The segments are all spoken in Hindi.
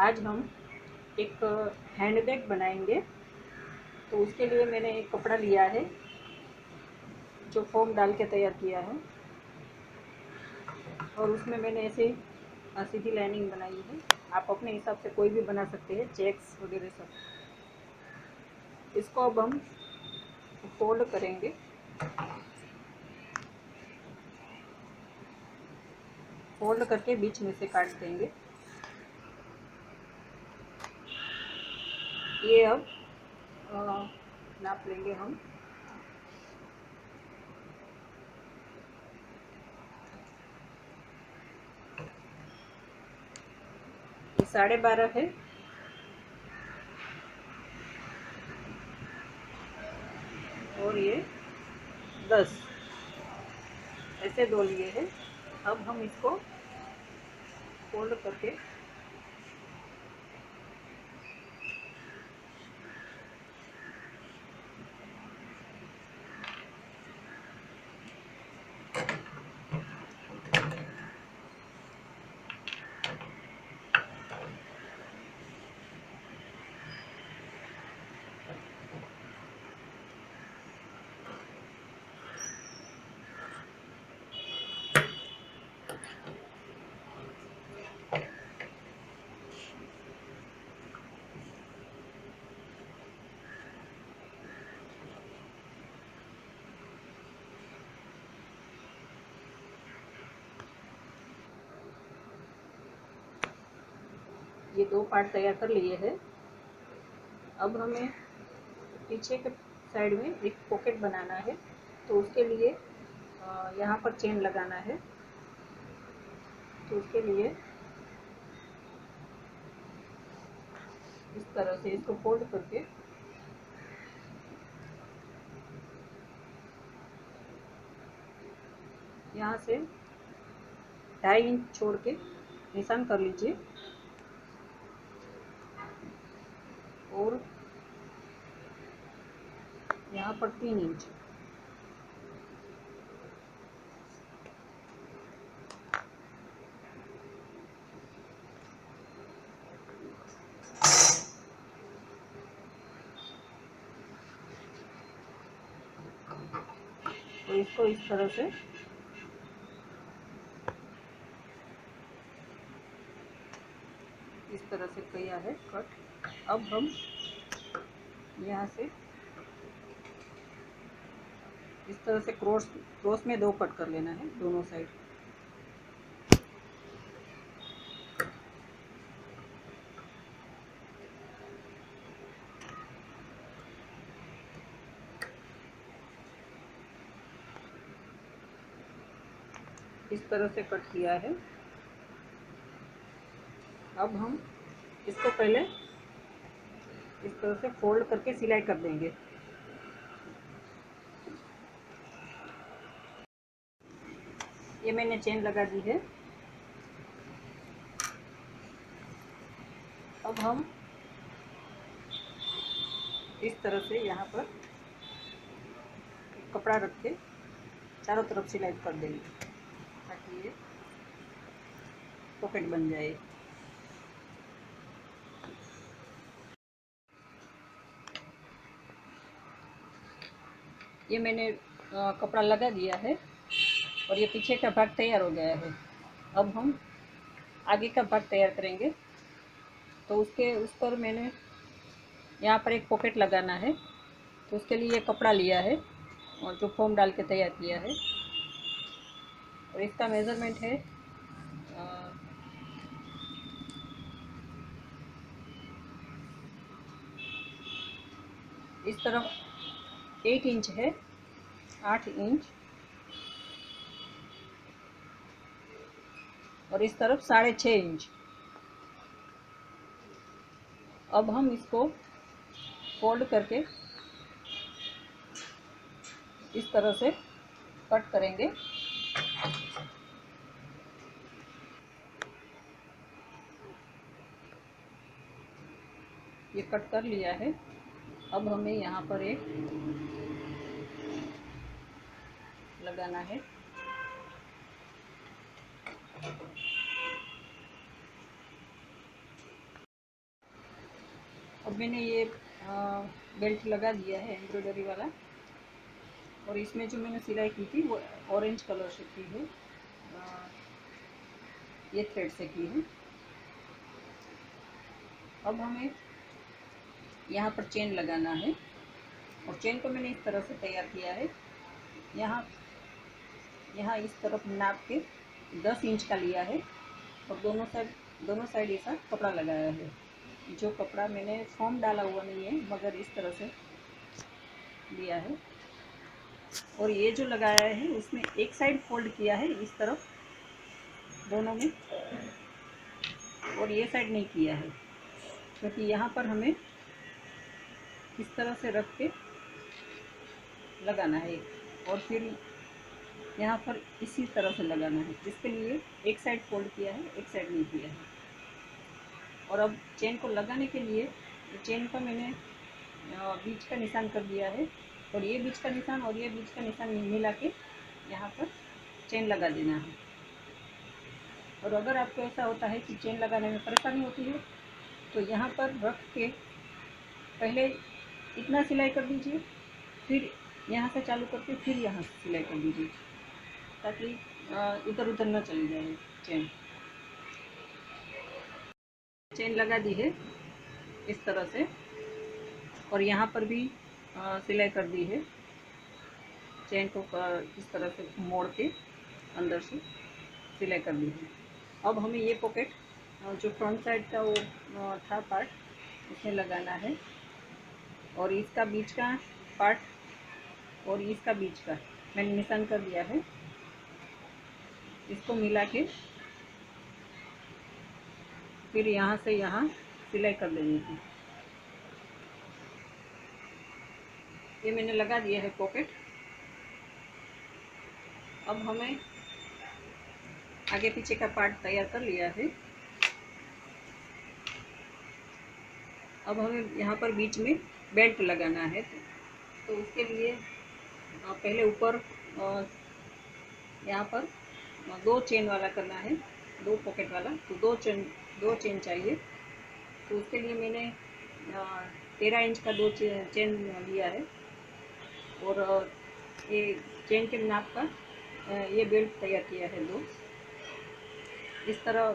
आज हम एक हैंड बैग बनाएंगे। तो उसके लिए मैंने एक कपड़ा लिया है जो फोम डाल के तैयार किया है, और उसमें मैंने ऐसे सीधी लाइनिंग बनाई है। आप अपने हिसाब से कोई भी बना सकते हैं, चेक्स वगैरह सब। इसको अब हम फोल्ड करेंगे। फोल्ड करके बीच में से काट देंगे। ये अब नाप लेंगे हम। ये 12.5 है, और ये 10, ऐसे दो लिए हैं। अब हम इसको फोल्ड करके ये 2 पार्ट तैयार कर लिए हैं। अब हमें पीछे के साइड में एक पॉकेट बनाना है। तो उसके लिए यहाँ पर चेन लगाना है। तो उसके लिए इस तरह से इसको फोल्ड करके यहाँ से 2.5 इंच छोड़ के निशान कर लीजिए, और यहाँ पर 3 इंच। तो इसको इस तरह से किया है कट। अब हम यहाँ से इस तरह से क्रॉस में 2 कट कर लेना है दोनों साइड। इस तरह से कट किया है। अब हम इसको पहले इस तरह से फोल्ड करके सिलाई कर देंगे। ये मैंने चेन लगा दी है। अब हम इस तरह से यहाँ पर कपड़ा रख के चारों तरफ सिलाई कर देंगे, ताकि ये पॉकेट बन जाए। ये मैंने कपड़ा लगा दिया है, और ये पीछे का भाग तैयार हो गया है। अब हम आगे का भाग तैयार करेंगे। तो उस पर मैंने यहाँ पर एक पॉकेट लगाना है। तो उसके लिए कपड़ा लिया है और जो फोम डाल के तैयार किया है, और इसका मेज़रमेंट है इस तरफ 8 इंच है, 8 इंच, और इस तरफ 6.5 इंच। अब हम इसको फोल्ड करके इस तरह से कट करेंगे। ये कट कर लिया है। अब हमें यहाँ पर एक लगाना है। अब मैंने ये बेल्ट लगा दिया है एम्ब्रॉयडरी वाला, और इसमें जो मैंने सिलाई की थी वो ऑरेंज कलर से की है, ये थ्रेड से की है। अब हमें यहाँ पर चेन लगाना है, और चेन को मैंने इस तरह से तैयार किया है। यहाँ यहाँ इस तरफ नाप के 10 इंच का लिया है, और दोनों साइड ऐसा कपड़ा लगाया है। जो कपड़ा मैंने फॉर्म डाला हुआ नहीं है, मगर इस तरह से लिया है। और ये जो लगाया है उसमें एक साइड फोल्ड किया है इस तरफ दोनों में, और ये साइड नहीं किया है, क्योंकि यहाँ पर हमें इस तरह से रख के लगाना है, और फिर यहाँ पर इसी तरह से लगाना है। इसके लिए एक साइड फोल्ड किया है, एक साइड नहीं किया है। और अब चेन को लगाने के लिए चेन का मैंने बीच का निशान कर दिया है, और ये बीच का निशान और ये बीच का निशान मिला के यहाँ पर चेन लगा देना है। और अगर आपको ऐसा होता है कि चेन लगाने में परेशानी होती है, तो यहाँ पर रख के पहले इतना सिलाई कर दीजिए, फिर यहाँ से चालू करके फिर यहाँ से सिलाई कर दीजिए, ताकि इधर उधर न चली जाए चेन। चेन लगा दी है इस तरह से, और यहाँ पर भी सिलाई कर दी है। चेन को इस तरह से मोड़ के अंदर से सिलाई कर दी है। अब हमें ये पॉकेट जो फ्रंट साइड का वो था पार्ट, उसमें लगाना है, और इसका बीच का पार्ट और इसका बीच का मैंने निशान कर दिया है। इसको मिला के फिर यहाँ से यहाँ सिलाई कर देनी है। ये मैंने लगा दिया है पॉकेट। अब हमें आगे पीछे का पार्ट तैयार कर लिया है। अब हमें यहाँ पर बीच में बेल्ट लगाना है, तो उसके लिए पहले ऊपर यहाँ पर 2 चेन वाला करना है, 2 पॉकेट वाला, तो 2 चेन चाहिए। तो उसके लिए मैंने 13 इंच का 2 चेन लिया है, और ये चेन के नाप का ये बेल्ट तैयार किया है 2। इस तरह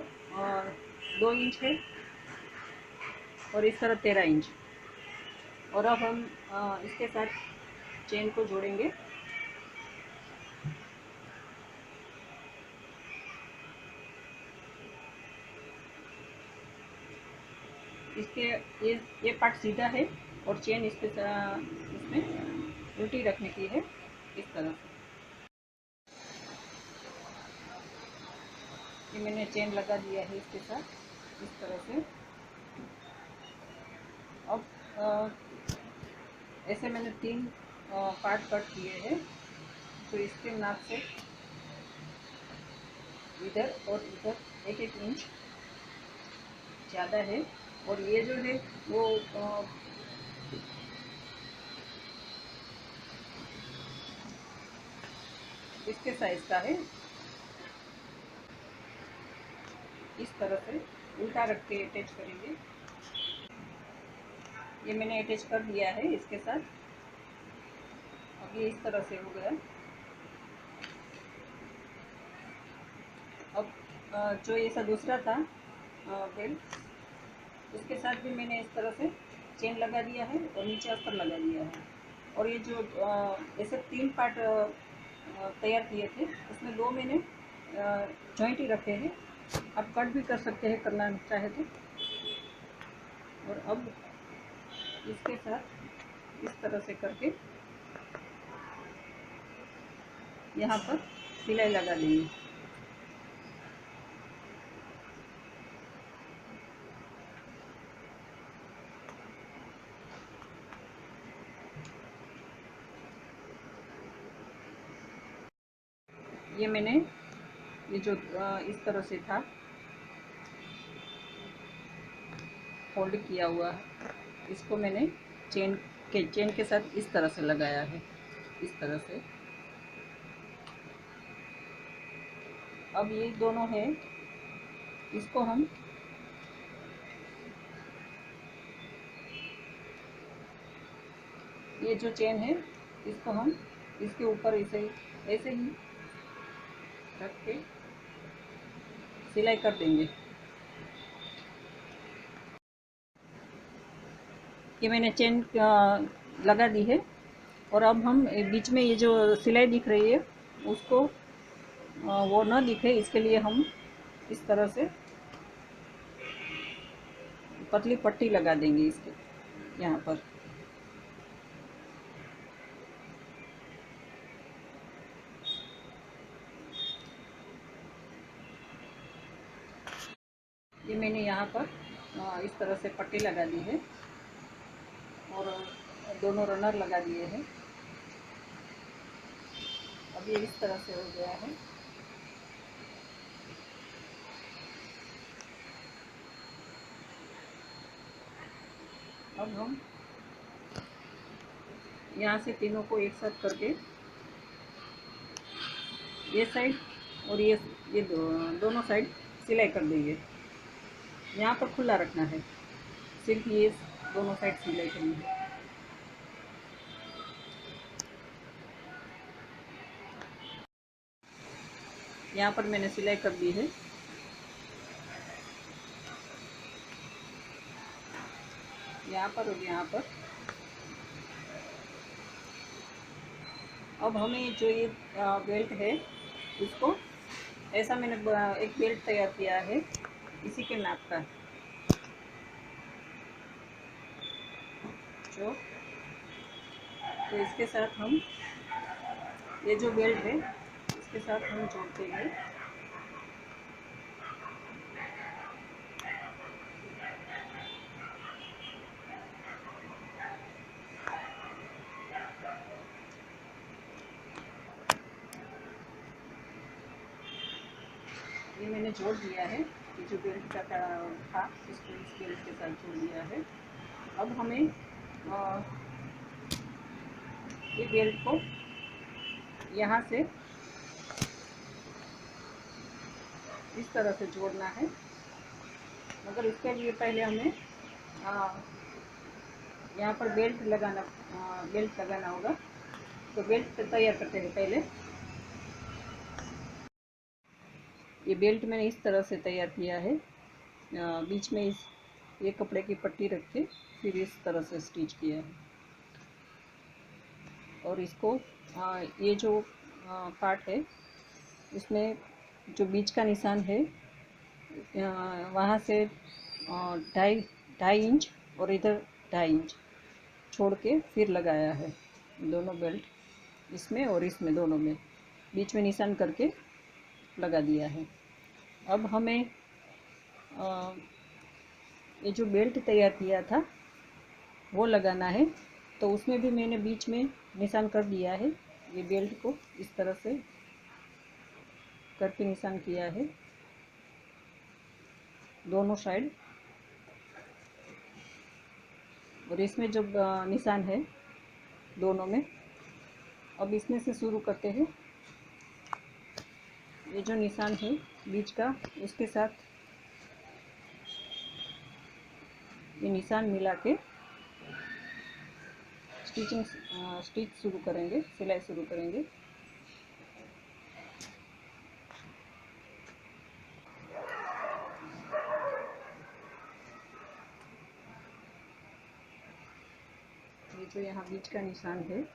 2 इंच है, और इस तरह 13 इंच। और अब हम इसके साथ चेन को जोड़ेंगे। इसके ये पार्ट सीधा है, और चेन इसमें उल्टी रखने की है, इस तरह से। ये मैंने चेन लगा दिया है इसके साथ इस तरह से। अब ऐसे मैंने 3 पार्ट कट किए हैं, तो इसके नाप से इधर और इधर 1-1 इंच ज़्यादा है, और ये जो है वो इसके साइज का है। इस तरह से उल्टा रख के अटैच करेंगे। ये मैंने अटैच कर दिया है इसके साथ। अब ये इस तरह से हो गया। अब जो ऐसा दूसरा था बेल्ट, उसके साथ भी मैंने इस तरह से चेन लगा दिया है, और नीचे अस्तर लगा दिया है। और ये जो ऐसे 3 पार्ट तैयार किए थे, उसमें 2 मैंने जॉइंट ही रखे हैं। आप कट भी कर सकते हैं करना चाहे तो। और अब इसके साथ इस तरह से करके यहाँ पर सिलाई लगा देंगे। ये मैंने ये जो इस तरह से था फोल्ड किया हुआ, इसको मैंने चेन के साथ इस तरह से लगाया है, इस तरह से। अब ये दोनों है, इसको हम ये जो चेन है इसको हम इसके ऊपर ऐसे ही रख के सिलाई कर देंगे। ये मैंने चेन लगा दी है और अब हम बीच में ये जो सिलाई दिख रही है उसको वो ना दिखे इसके लिए हम इस तरह से पतली पट्टी लगा देंगे इसके यहाँ पर। ये मैंने यहाँ पर इस तरह से पट्टी लगा दी है और दोनों रनर लगा दिए हैं। अब ये इस तरह से हो गया है। अब हम यहाँ से तीनों को एक साथ करके ये साइड और ये दोनों साइड सिलाई कर देंगे। यहाँ पर खुला रखना है, सिर्फ ये दोनों साइड सिलाई करनी है। यहाँ पर मैंने सिलाई कर दी है। यहाँ पर और यहाँ पर। अब हमें जो ये बेल्ट है इसको ऐसा मैंने एक बेल्ट तैयार किया है इसी के नाप का, जो तो इसके साथ हम ये जो बेल्ट है इसके साथ हम जोड़ देंगे। ये मैंने जोड़ दिया है, ये जो बेल्ट का था इसको इस बेल्ट के साथ जोड़ दिया है। अब हमें ये बेल्ट को यहाँ से इस तरह से जोड़ना है, मगर इसके लिए पहले हमें यहाँ पर बेल्ट लगाना होगा। तो बेल्ट तैयार करते हैं पहले। ये बेल्ट मैंने इस तरह से तैयार किया है, बीच में ये कपड़े की पट्टी रख के फिर इस तरह से स्टिच किया है। और इसको ये जो पार्ट है इसमें जो बीच का निशान है वहाँ से 2.5 इंच और इधर 2.5 इंच छोड़ के फिर लगाया है। दोनों बेल्ट इसमें और इसमें दोनों में बीच में निशान करके लगा दिया है। अब हमें ये जो बेल्ट तैयार किया था वो लगाना है, तो उसमें भी मैंने बीच में निशान कर दिया है। ये बेल्ट को इस तरह से करके निशान किया है दोनों साइड। और इसमें जो निशान है दोनों में, अब इसमें से शुरू करते हैं। ये जो निशान है बीच का उसके साथ ये निशान मिला के स्टिच शुरू करेंगे, सिलाई शुरू करेंगे। ये जो यहाँ बीच का निशान है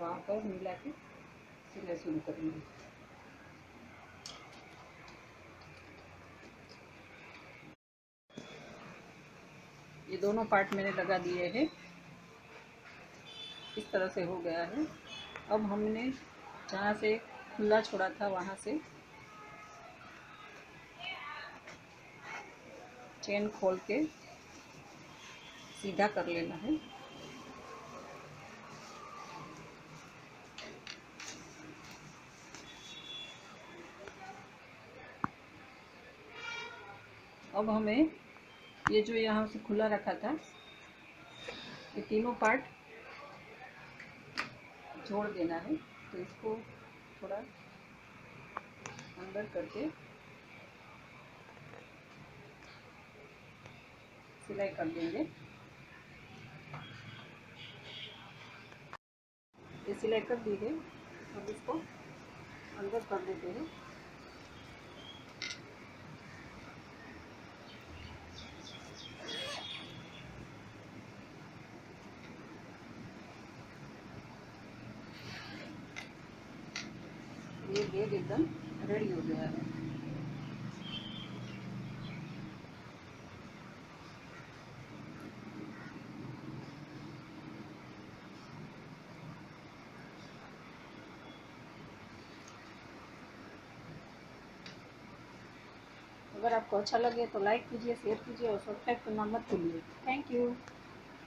वहाँ पर मिला के सिलाई शुरू करेंगे। ये दोनों पार्ट मैंने लगा दिए हैं, इस तरह से हो गया है। अब हमने जहाँ से खुला छोड़ा था वहाँ से चेन खोल के सीधा कर लेना है। अब हमें ये जो यहाँ से खुला रखा था ये तीनों पार्ट जोड़ देना है। तो इसको थोड़ा अंदर करके सिलाई कर देंगे। ये सिलाई कर दी है, अब इसको अंदर कर देते हैं। ये बैग एकदम रेडी हो गया है। अगर आपको अच्छा लगे तो लाइक कीजिए, शेयर कीजिए और सब्सक्राइब करना मत भूलिए। Thank you.